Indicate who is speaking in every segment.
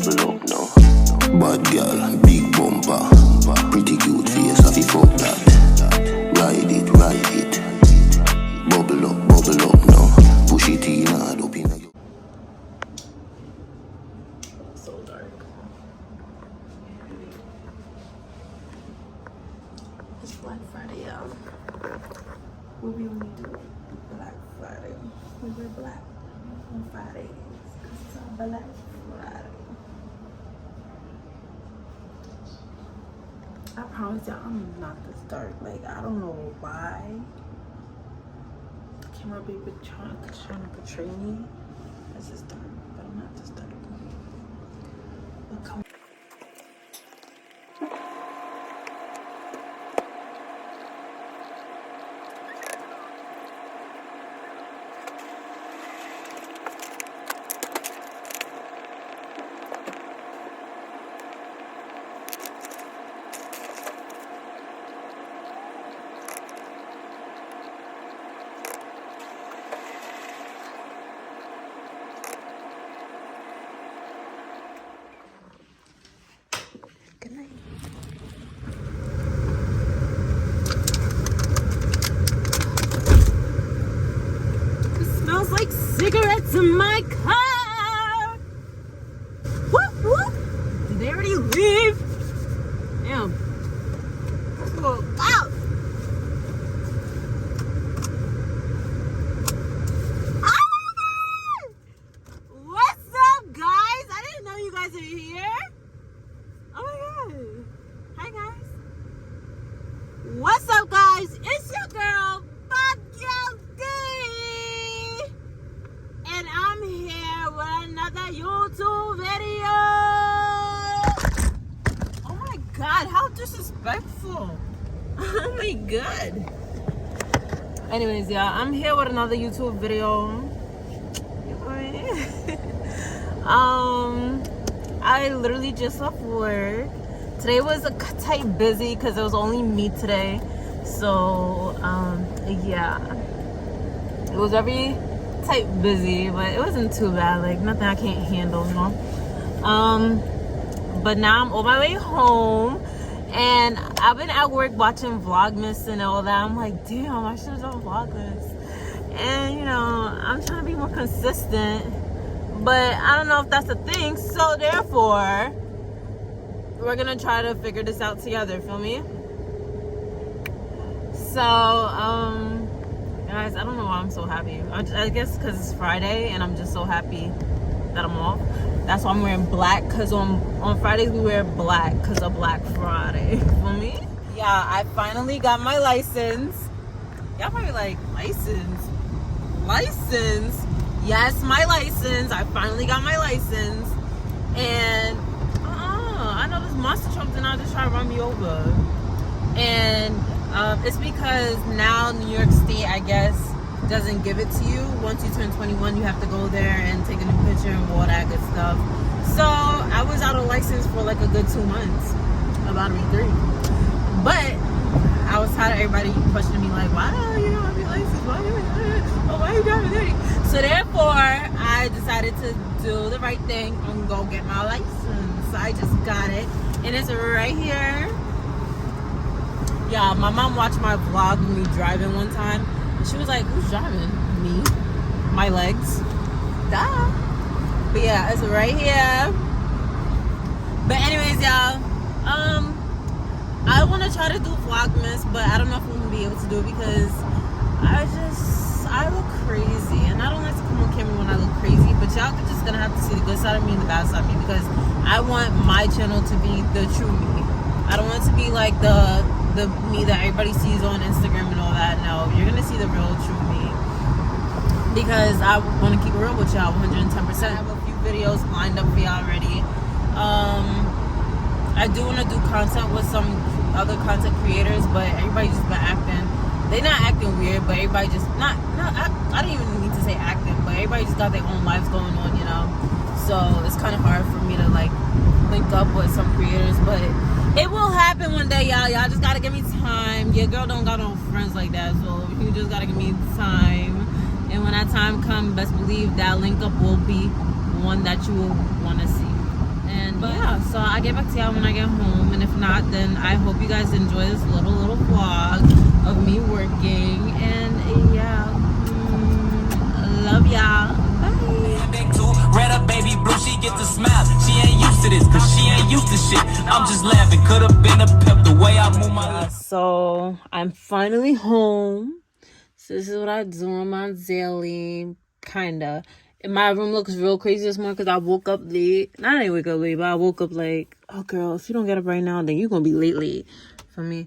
Speaker 1: bubble up now. Bad girl, big bumper, pretty cute face, happy fuck that. Ride it, bubble up now. Push it in hard up in a...
Speaker 2: So dark. It's Black Friday, y'all. What we only do Black Friday. We wear black on Fridays. Cause it's our Black Friday. I promise y'all, I'm not this dark. Like, I don't know why the camera be trying to portray me as this dark, but I'm not this dark. Look how good night. It smells like cigarettes in my car. Whoop. Did they already leave? Damn. Let's go out. What's up, guys? I didn't know you guys are here. Oh my god. Hi guys. What's up, guys? It's your girl, D. And I'm here with another YouTube video. Oh my god, how disrespectful. Oh my god. Anyways, yeah, I'm here with another YouTube video. I literally just left work. Today was a tight busy because it was only me today. So yeah, it was very tight busy, but it wasn't too bad. Like nothing I can't handle, you know. But now I'm on my way home, and I've been at work watching Vlogmas and all that. I'm like, damn, I should have done Vlogmas. And you know, I'm trying to be more consistent, but I don't know if that's a thing. So therefore, we're gonna try to figure this out together, feel me? So guys, I don't know why I'm so happy. I guess because it's Friday and I'm just so happy that I'm off. That's why I'm wearing black, because on Fridays we wear black because of Black Friday. Feel me? Yeah, I finally got my license. Y'all probably like, license? Yes, my license. I finally got my license. And I know this monster truck did not just try to run me over. And it's because now New York State, I guess, doesn't give it to you. Once you turn 21, you have to go there and take a new picture and all that good stuff. So I was out of license for like a good 2 months, about to be 3. But I was tired of everybody questioning me like, why you don't have your license? Why are you driving dirty? So therefore, I decided to do the right thing and go get my license. So I just got it, and it's right here. Yeah, my mom watched my vlog of me driving one time. She was like, who's driving? Me. My legs. Duh. But yeah, it's right here. But anyways, y'all, I want to try to do Vlogmas, but I don't know if I'm going to be able to do it because I look crazy. And I don't like to come on camera when I look crazy, but y'all are just going to have to see the good side of me and the bad side of me, because I want my channel to be the true me. I don't want it to be like the me that everybody sees on Instagram and all that. No, you're gonna see the real true me, because I want to keep it real with y'all 110%. I have a few videos lined up for y'all already. I do want to do content with some other content creators, but everybody just been acting. They're not acting weird, but everybody just I don't even need to say acting, but everybody just got their own lives going on, you know. So it's kind of hard for me to like link up with some creators, but it will happen one day, y'all. Y'all just gotta give me time. Your girl don't got no friends like that, so you just gotta give me time. And when that time comes, best believe that link up will be one that you will want to see. And yeah, so I'll get back to y'all when I get home. And if not, then I hope you guys enjoy this little vlog of me working. And yeah, love y'all. Bye.
Speaker 3: Red up baby blue, she get the smile. She ain't used to this, cause she ain't used to shit. I'm just laughing, could have been a pep the way I move my life.
Speaker 2: So I'm finally home. So this is what I do on my daily, kinda. And my room looks real crazy this morning because I woke up late. I didn't wake up late, but I woke up like, oh girl, if you don't get up right now, then you're gonna be late for me.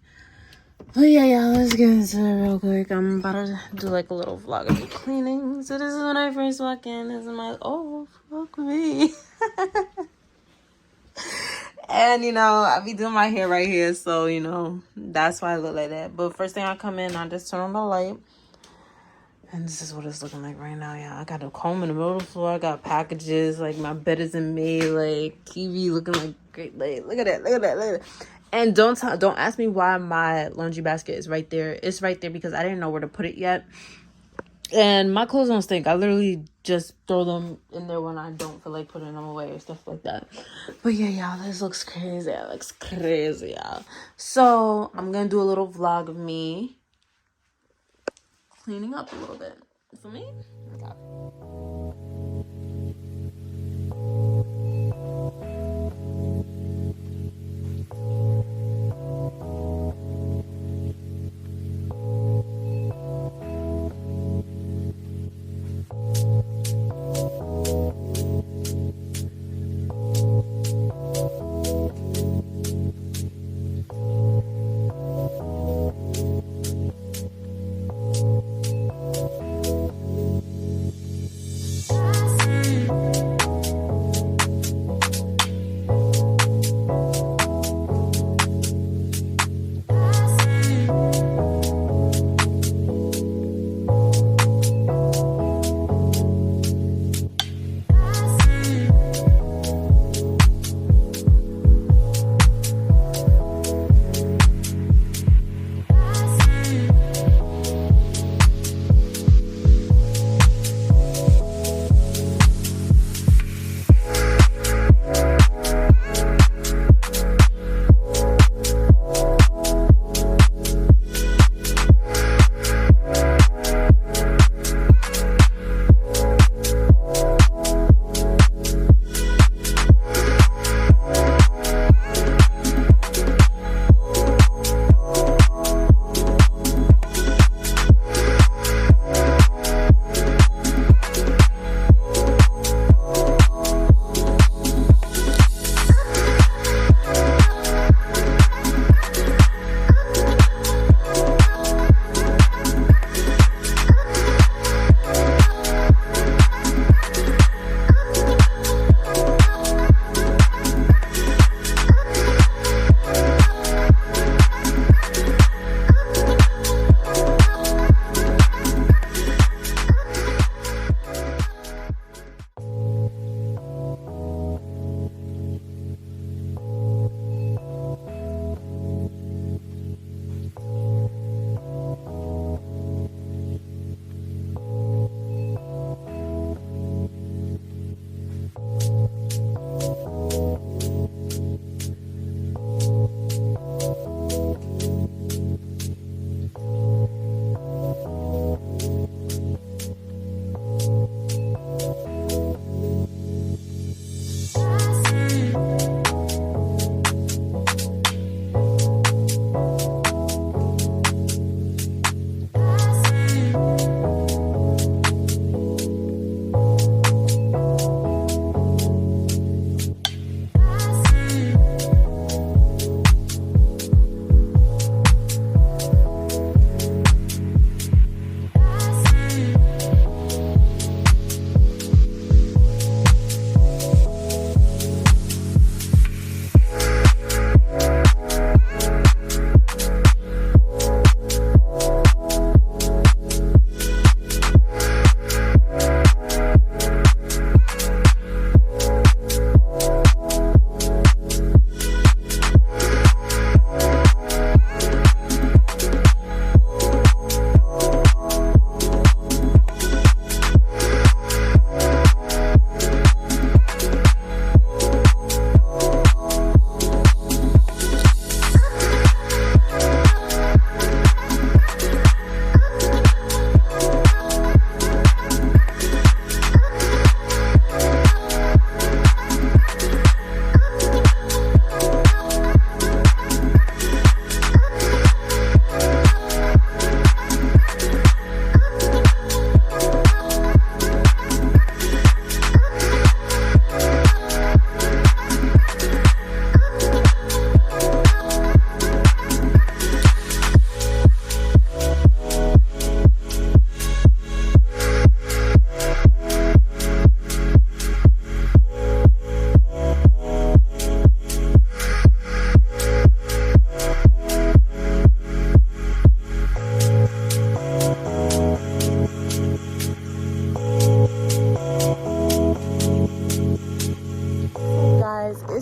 Speaker 2: But yeah, let's get into it real quick. I'm about to do like a little vlog of me cleaning. So this is when I first walk in. This is my, oh, fuck me. And, you know, I be doing my hair right here. So, you know, that's why I look like that. But first thing I come in, I just turn on the light. And this is what it's looking like right now, yeah. I got a comb in the middle of the floor. I got packages. Like, my bed isn't made. Like, TV looking like great. Like, look at that. And don't ask me why my laundry basket is right there. It's right there because I didn't know where to put it yet. And my clothes don't stink. I literally just throw them in there when I don't feel like putting them away or stuff like that. But yeah, y'all, this looks crazy. It looks crazy, y'all. So, I'm going to do a little vlog of me cleaning up a little bit. For me? Okay.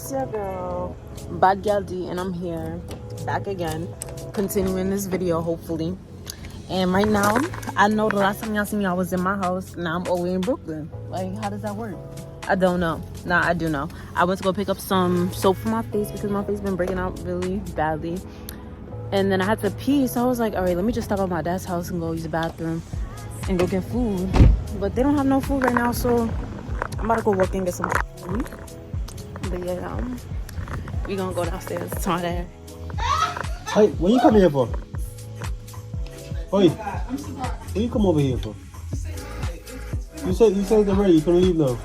Speaker 2: It's your girl, Bad Gal D, and I'm here, back again, continuing this video, hopefully. And right now, I know the last time y'all seen me, I was in my house. Now I'm over in Brooklyn. Like, how does that work? I don't know. Nah, I do know. I went to go pick up some soap for my face because my face been breaking out really badly. And then I had to pee, so I was like, all right, let me just stop at my dad's house and go use the bathroom and go get food. But they don't have no food right now, so I'm about to go walk and get some food. But yeah, we gonna go downstairs to my dad.
Speaker 4: Hey, what you come here for? Oi, what you come over here for? You said they're ready. You can leave now.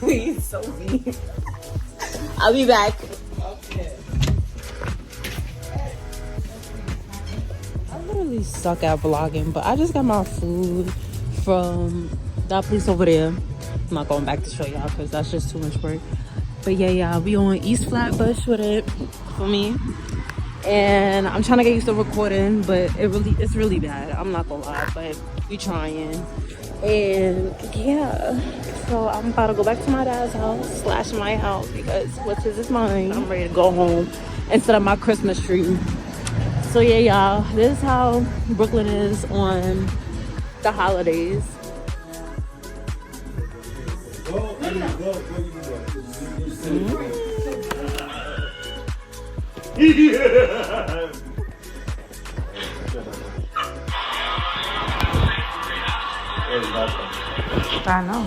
Speaker 2: He's so mean. I'll be back. I literally suck at vlogging, but I just got my food from that place over there. I'm not going back to show y'all because that's just too much work. But yeah, we on East Flatbush with it for me. And I'm trying to get used to recording, but it's really bad. I'm not gonna lie, but we trying. And yeah, so I'm about to go back to my dad's house / my house because what's his is mine. I'm ready to go home and set up my Christmas tree. So yeah, y'all, this is how Brooklyn is on the holidays. I know.